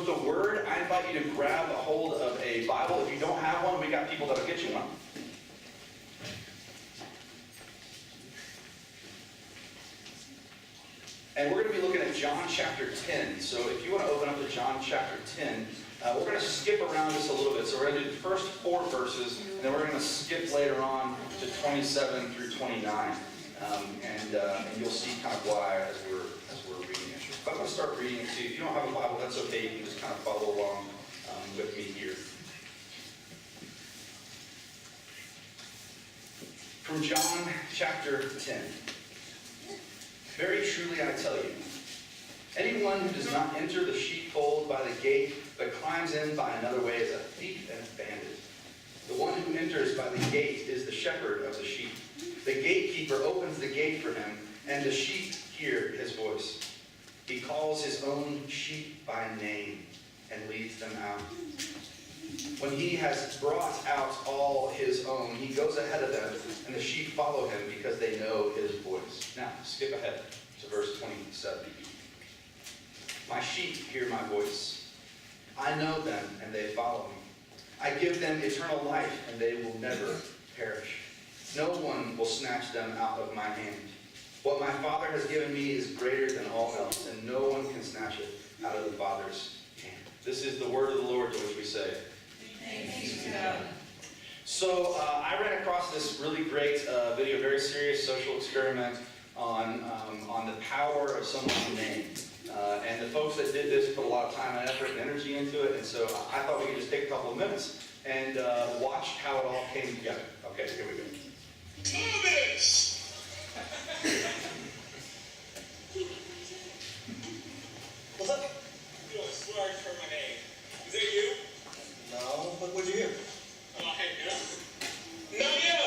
with the Word, I invite you to grab a hold of a Bible. If you don't have one, we got people that'll get you one. And we're going to be looking at John chapter 10. So if you want to open up to John chapter 10, we're going to skip around just a little bit. So we're going to do the first 4 verses, and then we're going to skip later on to 27 through 29. And you'll see kind of why as we're reading it. But I'm going to start reading it too. If you don't have a Bible, that's okay. You can just kind of follow along with me here. From John chapter 10. Very truly I tell you, anyone who does not enter the sheepfold by the gate, but climbs in by another way is a thief and a bandit. The one who enters by the gate is the shepherd of the sheep. The gatekeeper opens the gate for him, and the sheep hear his voice. He calls his own sheep by name and leads them out. When he has brought out all his own, he goes ahead of them, and the sheep follow him because they know his voice. Now, skip ahead to verse 27. My sheep hear my voice. I know them, and they follow me. I give them eternal life, and they will never perish. No one will snatch them out of my hand. What my Father has given me is greater than all else, and no one can snatch it out of the Father's hand. This is the word of the Lord to which we say, thanks be to God. So I ran across this really great video, very serious social experiment on the power of someone's name. And the folks that did this put a lot of time and effort and energy into it. And so I thought we could just take a couple of minutes and watch how it all came together. Okay, here we go. Thomas! What's up? You know, swear I heard my name. Is that you? No, what'd you hear? Oh, heck no. Not you!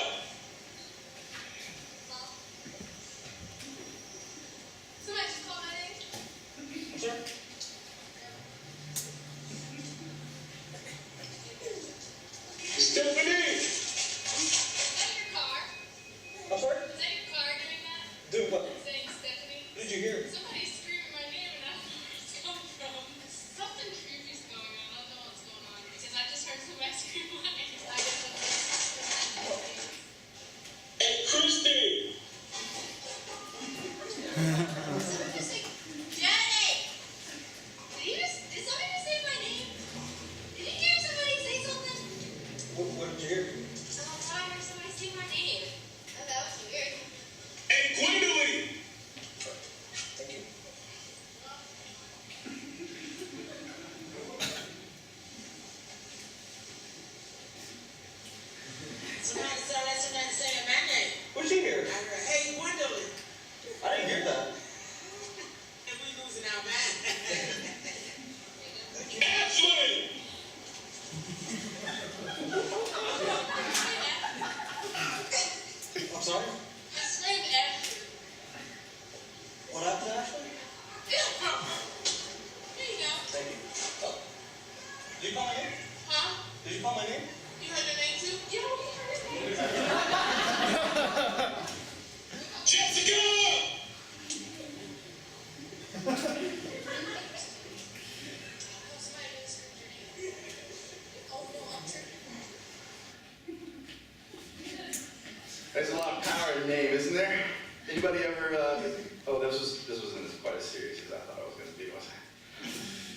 Somebody just called my name? I'm sorry? Stephanie! Is that your car? I'm sorry? Is that your car doing that? Doing what? Saying Stephanie? Did you hear? Somebody's screaming my name and I don't know where it's coming from. Something creepy's going on. I don't know what's going on because I just heard somebody scream my name. I guess that's Hey, Christy! Somebody just say, Jenny! Did somebody just say my name? Did you hear somebody say something? What did you hear? I thought I heard somebody say my name. Oh, that was weird. Hey, Gwendolyn! Thank you. Somebody saw somebody saying my name. What'd you hear? I heard, hey, Gwendolyn. I didn't hear that. And we losing our mind. Ashley! I'm sorry? I screamed after. What happened, Ashley? There you go. Thank you. Oh. Did you call my name? Huh? Did you call my name? You heard your name too? Yeah, we heard his name. Jessica! Somebody just screamed your name. Oh no, I'm tripping. There's a lot of power in name, isn't there? Anybody ever? Oh, this wasn't as quite as serious as I thought it was going to be, was it?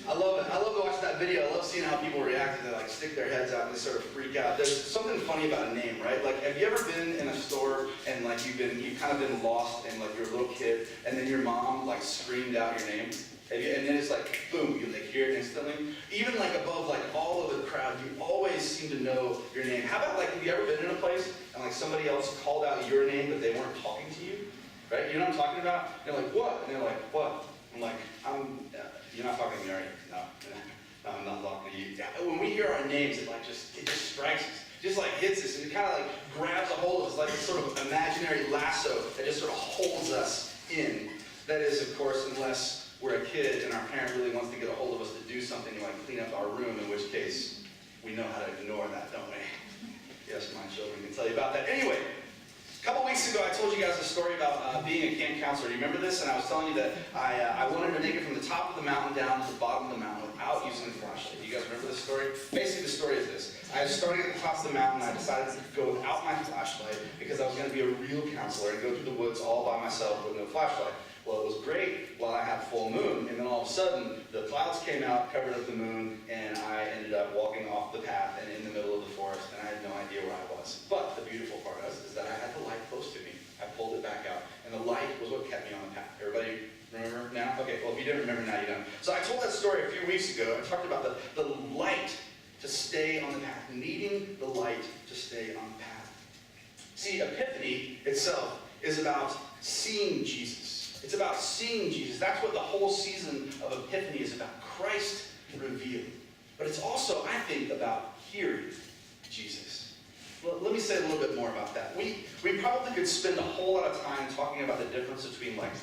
I love it. I love to watch that video. I love seeing how people react to that, like stick their heads out and they sort of freak out. There's something funny about a name, right? Like, have you ever been in a store and like you've kind of been lost and like you're a little kid and then your mom like screamed out your name? And then it's like, boom, you like hear it instantly. Even like above like all of the crowd, you always seem to know your name. How about like, have you ever been in a place and like somebody else called out your name but they weren't talking to you? Right? You know what I'm talking about? They're like, what? And they're like, what? I'm like, you're not talking to me, are you? No, I'm not talking to you. Yeah, when we hear our names, it just strikes us. Just like hits us, and it kind of like grabs a hold of us like this sort of imaginary lasso that just sort of holds us in. That is, of course, unless we're a kid and our parent really wants to get a hold of us to do something like clean up our room, in which case we know how to ignore that, don't we? Yes, my children can tell you about that. Anyway, a couple weeks ago I told you guys a story about being a camp counselor. Do you remember this? And I was telling you that I wanted to make it from the top of the mountain down to the bottom of the mountain without using I was starting at the top of the mountain. I decided to go without my flashlight because I was going to be a real counselor and go through the woods all by myself with no flashlight. Well, it was great while I had full moon, and then all of a sudden, the clouds came out, covered up the moon, and I ended up walking off the path and in the middle of the forest, and I had no idea where I was. But the beautiful part is that I had the light close to me. I pulled it back out, and the light was what kept me on the path. Everybody remember now? Okay, well, if you didn't remember now, you don't. So I told that story a few weeks ago. I talked about the light to stay on the path, needing the light to stay on the path. See, Epiphany itself is about seeing Jesus. It's about seeing Jesus. That's what the whole season of Epiphany is about. Christ revealed. But it's also, I think, about hearing Jesus. Well, let me say a little bit more about that. We probably could spend a whole lot of time talking about the difference between like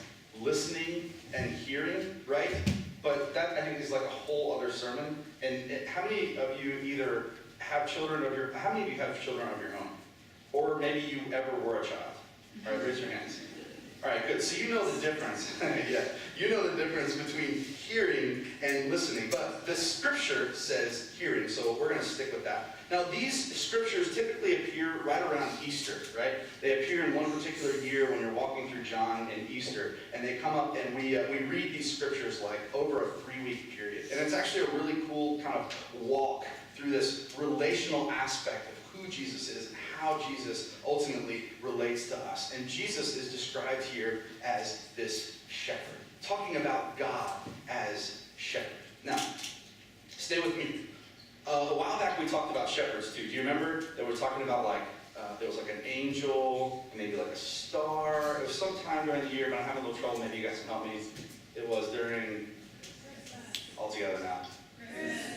listening and hearing, right? But that, I think, is like a whole other sermon. And how many of you either have children of your, how many of you have children of your own? Or maybe you ever were a child? All right, raise your hands. All right, good. So you know the difference. Yeah, you know the difference between hearing and listening. But the scripture says hearing, so we're going to stick with that. Now, these scriptures typically appear right around Easter, right? They appear in one particular year when you're walking through John and Easter, and they come up, and we read these scriptures like over a 3-week period. And it's actually a really cool kind of walk through this relational aspect of who Jesus is and how Jesus ultimately relates to us. And Jesus is described here as this shepherd, talking about God as shepherd. Now, stay with me. A while back we talked about shepherds too. Do you remember that we're talking about like, there was like an angel, maybe like a star. It was sometime during the year, but I'm having a little trouble. Maybe you guys can help me. It was during, all together now.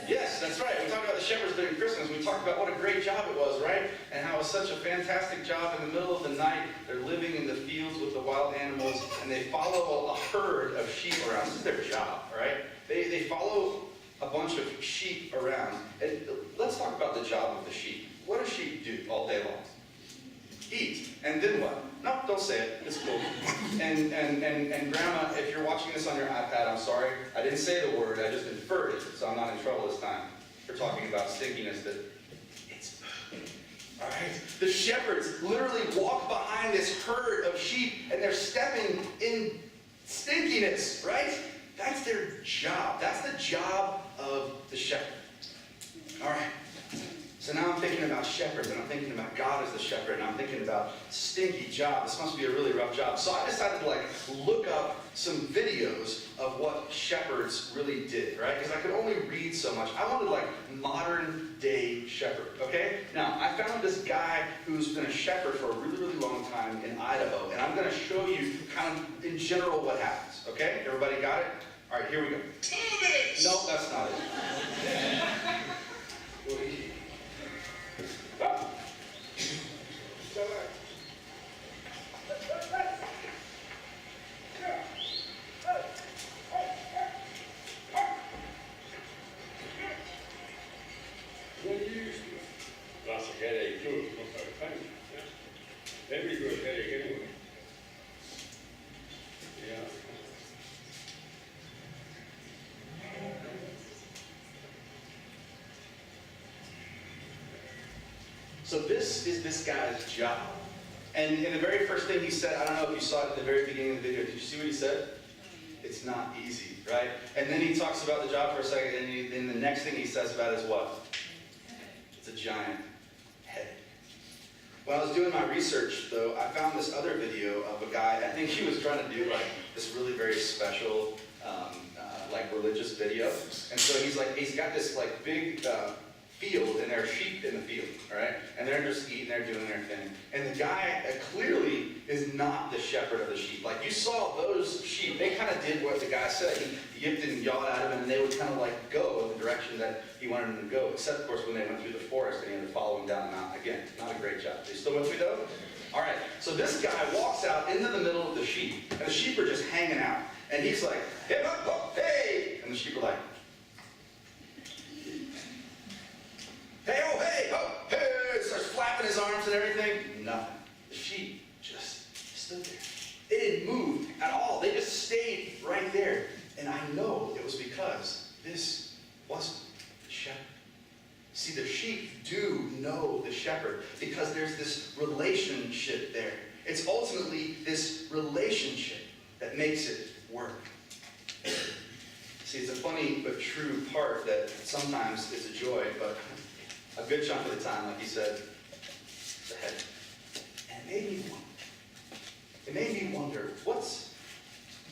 Yes, that's right. We talked about the shepherds during Christmas. We talked about what a great job it was, right? And how it was such a fantastic job in the middle of the night. They're living in the fields with the wild animals, and they follow a herd of sheep around. This is their job, right? They follow a bunch of sheep around. And let's talk about the job of the sheep. What do sheep do all day long? Eat. And then what? No, don't say it. It's cool. And Grandma, if you're watching this on your iPad, I'm sorry. I didn't say the word. I just inferred it, so I'm not in trouble this time for talking about stinkiness. That it's all right. The shepherds literally walk behind this herd of sheep, and they're stepping in stinkiness, right? That's their job. That's the job of the shepherd. All right. So now I'm thinking about shepherds, and I'm thinking about God as the shepherd, and I'm thinking about stinky job. This must be a really rough job. So I decided to look up some videos of what shepherds really did, right? Because I could only read so much. I wanted modern day shepherd, okay? Now, I found this guy who's been a shepherd for a really, really long time in Idaho, and I'm going to show you kind of in general what happens, okay? Everybody got it? All right, here we go. Nope, that's not it. That's a headache too. Every good headache anyway. Yeah. So this is this guy's job. And the very first thing he said, I don't know if you saw it at the very beginning of the video. Did you see what he said? It's not easy, right? And then he talks about the job for a second, and then the next thing he says about it is what? It's a giant headache. When I was doing my research, though, I found this other video of a guy. I think he was trying to do this really very special, religious video. And so he's got this big field, and there are sheep in the field, all right? And they're just eating, they're doing their thing. And the guy clearly is not the shepherd of the sheep. Like, you saw those sheep, they kind of did what the guy said. He yipped and yawed at them, and they would kind of go in the direction that he wanted them to go. Except, of course, when they went through the forest, and he had to follow them down the mountain. Again, not a great job. Are you still with me, though? All right, so this guy walks out into the middle of the sheep, and the sheep are just hanging out. And he's like, hey, hey! And the sheep are like, hey, oh, hey, oh, hey, starts flapping his arms and everything. Nothing. The sheep just stood there. They didn't move at all. They just stayed right there. And I know it was because this wasn't the shepherd. See, the sheep do know the shepherd because there's this relationship there. It's ultimately this relationship that makes it work. See, it's a funny but true part that sometimes is a joy, but a good chunk of the time, like he said, it's a headache. And it made me wonder, what's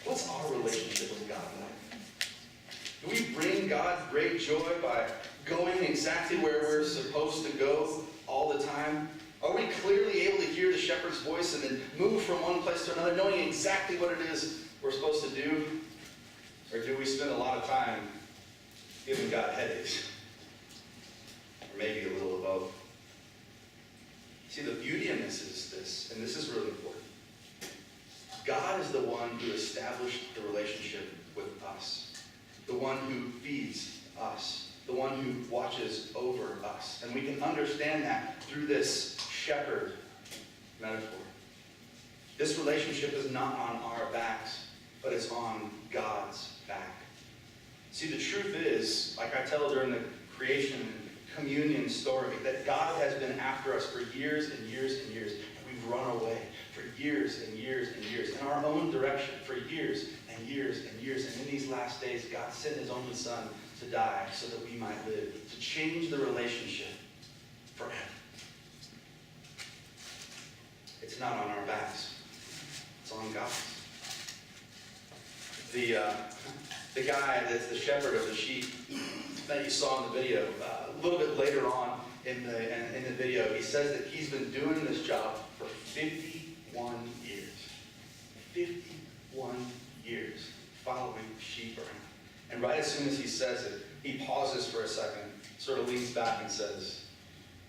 our relationship with God like? Do we bring God great joy by going exactly where we're supposed to go all the time? Are we clearly able to hear the shepherd's voice and then move from one place to another, knowing exactly what it is we're supposed to do? Or do we spend a lot of time giving God headaches? Or maybe a little of both. See, the beauty in this is this, and this is really important. God is the one who established the relationship with us. The one who feeds us. The one who watches over us. And we can understand that through this shepherd metaphor. This relationship is not on our backs, but it's on God's back. See, the truth is, like I tell during the creation and communion story, that God has been after us for years and years and years. And we've run away for years and years and years in our own direction for years and years and years. And in these last days, God sent his only son to die so that we might live, to change the relationship forever. It's not on our backs. It's on God's. The guy that's the shepherd of the sheep that you saw in the video, a little bit later on in the video, he says that he's been doing this job for 51 years. 51 years following sheep around. And right as soon as he says it, he pauses for a second, sort of leans back and says,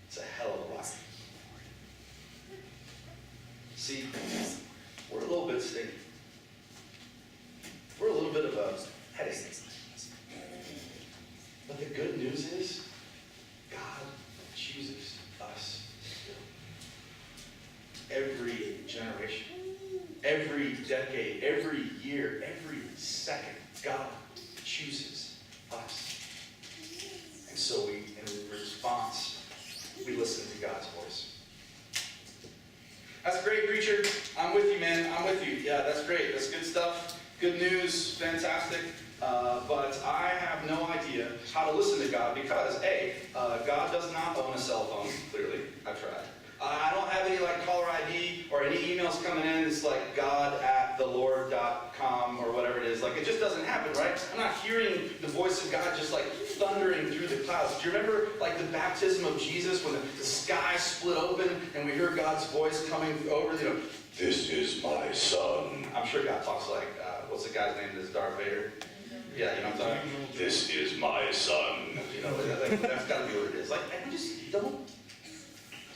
it's a hell of a life. See, we're a little bit stingy. We're a little bit of a headache. But the good news is, God chooses us still. Every generation, every decade, every year, every second, God chooses us. And so in response, we listen to God's voice. That's great, preacher. I'm with you, man. I'm with you. Yeah, that's great. That's good stuff. Good news. Fantastic. But I have no idea how to listen to God because, A, God does not own a cell phone, clearly. I've tried. I don't have any caller ID or any emails coming in. It's like god@thelord.com or whatever it is. It just doesn't happen, right? I'm not hearing the voice of God just thundering through the clouds. Do you remember the baptism of Jesus when the sky split open and we heard God's voice coming over, this is my son. I'm sure God talks what's the guy's name? This Darth Vader? Yeah, you know what I'm talking about? This is my son. That's got to be what it is. I just don't. It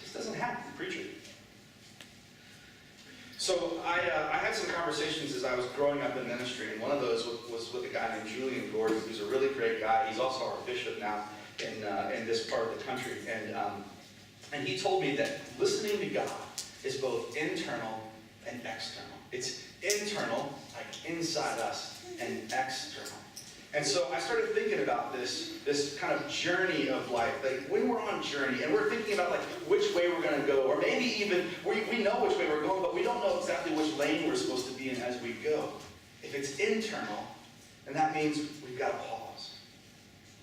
just doesn't happen, preacher. So I had some conversations as I was growing up in ministry, and one of those was with a guy named Julian Gordon, who's a really great guy. He's also our bishop now in this part of the country, and he told me that listening to God is both internal and external. It's internal, inside us, and external. And so I started thinking about this kind of journey of life. When we're on journey and we're thinking about which way we're going to go, or maybe even we know which way we're going, but we don't know exactly which lane we're supposed to be in as we go. If it's internal, then that means we've got to pause.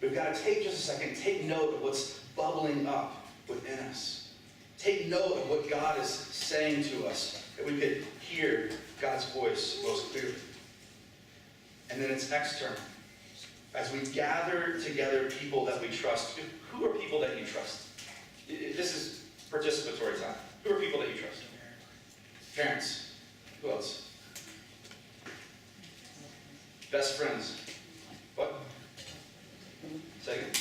We've got to take just a second, take note of what's bubbling up within us. Take note of what God is saying to us, that we could hear God's voice most clearly. And then it's external. As we gather together people that we trust, who are people that you trust? This is participatory time. Who are people that you trust? Parents. Who else? Best friends. What? Second?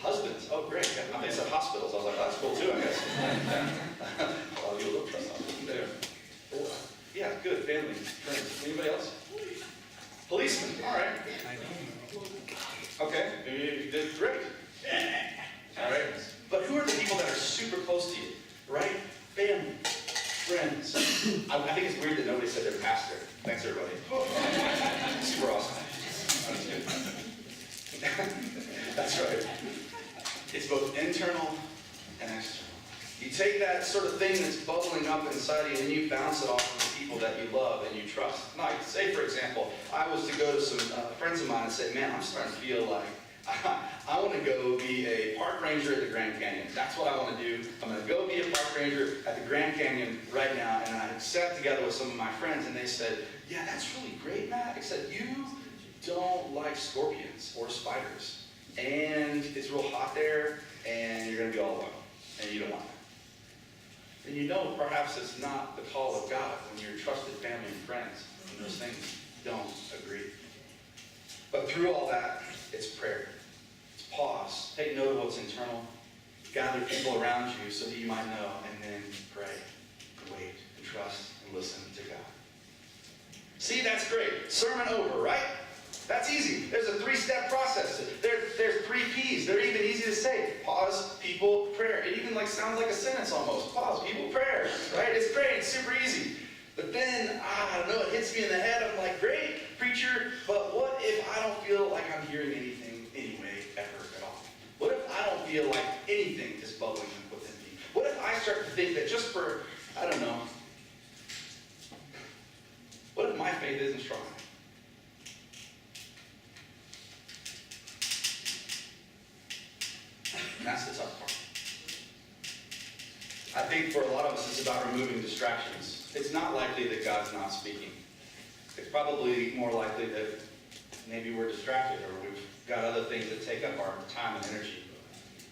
Husbands. Oh, great. I thought you said hospitals. I was like, oh, that's cool too, I guess. Well, you will trust hospitals. There. Yeah, good. Family, friends. Anybody else? Policeman. All right. Okay. You did great. All right. But who are the people that are super close to you? Right? Family. Friends. I think it's weird that nobody said their pastor. Thanks, everybody. Super awesome. That's That's right. It's both internal and external. You take that sort of thing that's bubbling up inside of you and you bounce it off of the people that you love and you trust. Like, say for example, I was to go to some friends of mine and say, man, I'm starting to feel like I want to go be a park ranger at the Grand Canyon. That's what I want to do. I'm going to go be a park ranger at the Grand Canyon right now. And I sat together with some of my friends and they said, yeah, that's really great, Matt, except you don't like scorpions or spiders. And it's real hot there and you're going to be all alone. And you don't want that. And you know perhaps it's not the call of God when your trusted family and friends and those things don't agree. But through all that, it's prayer. It's pause. Take note of what's internal. Gather people around you so that you might know, and then pray, and wait, and trust, and listen to God. See, that's great. Sermon over, right? That's easy. There's a 3-step process. There's 3 P's. They're even easy to say. Pause, people, prayer. It even sounds like a sentence almost. Pause, people, prayer. Right? It's great. It's super easy. But then, I don't know, it hits me in the head. I'm like, great, preacher, but what if I don't feel like I'm hearing anything anyway, ever at all? What if I don't feel like anything is bubbling within me? What if I start to think that just for, I don't know, what if my faith isn't strong enough? And that's the tough part. I think for a lot of us, it's about removing distractions. It's not likely that God's not speaking. It's probably more likely that maybe we're distracted or we've got other things that take up our time and energy.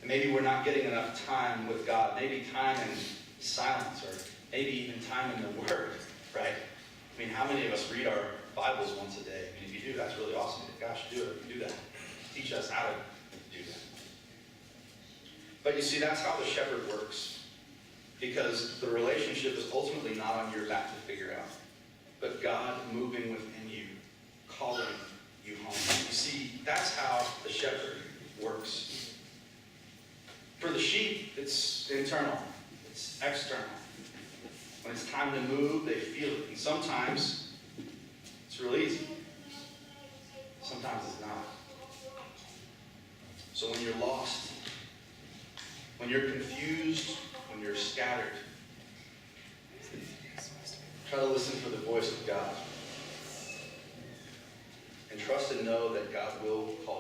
And maybe we're not getting enough time with God. Maybe time in silence or maybe even time in the Word, right? I mean, how many of us read our Bibles once a day? I mean, if you do, that's really awesome. Gosh, do it. Do that. Teach us how to do that. But you see, that's how the shepherd works. Because the relationship is ultimately not on your back to figure out, but God moving within you, calling you home. You see, that's how the shepherd works. For the sheep, it's internal, it's external. When it's time to move, they feel it. And sometimes it's real easy. Sometimes it's not. So when you're lost, when you're confused, when you're scattered, try to listen for the voice of God. And trust and know that God will call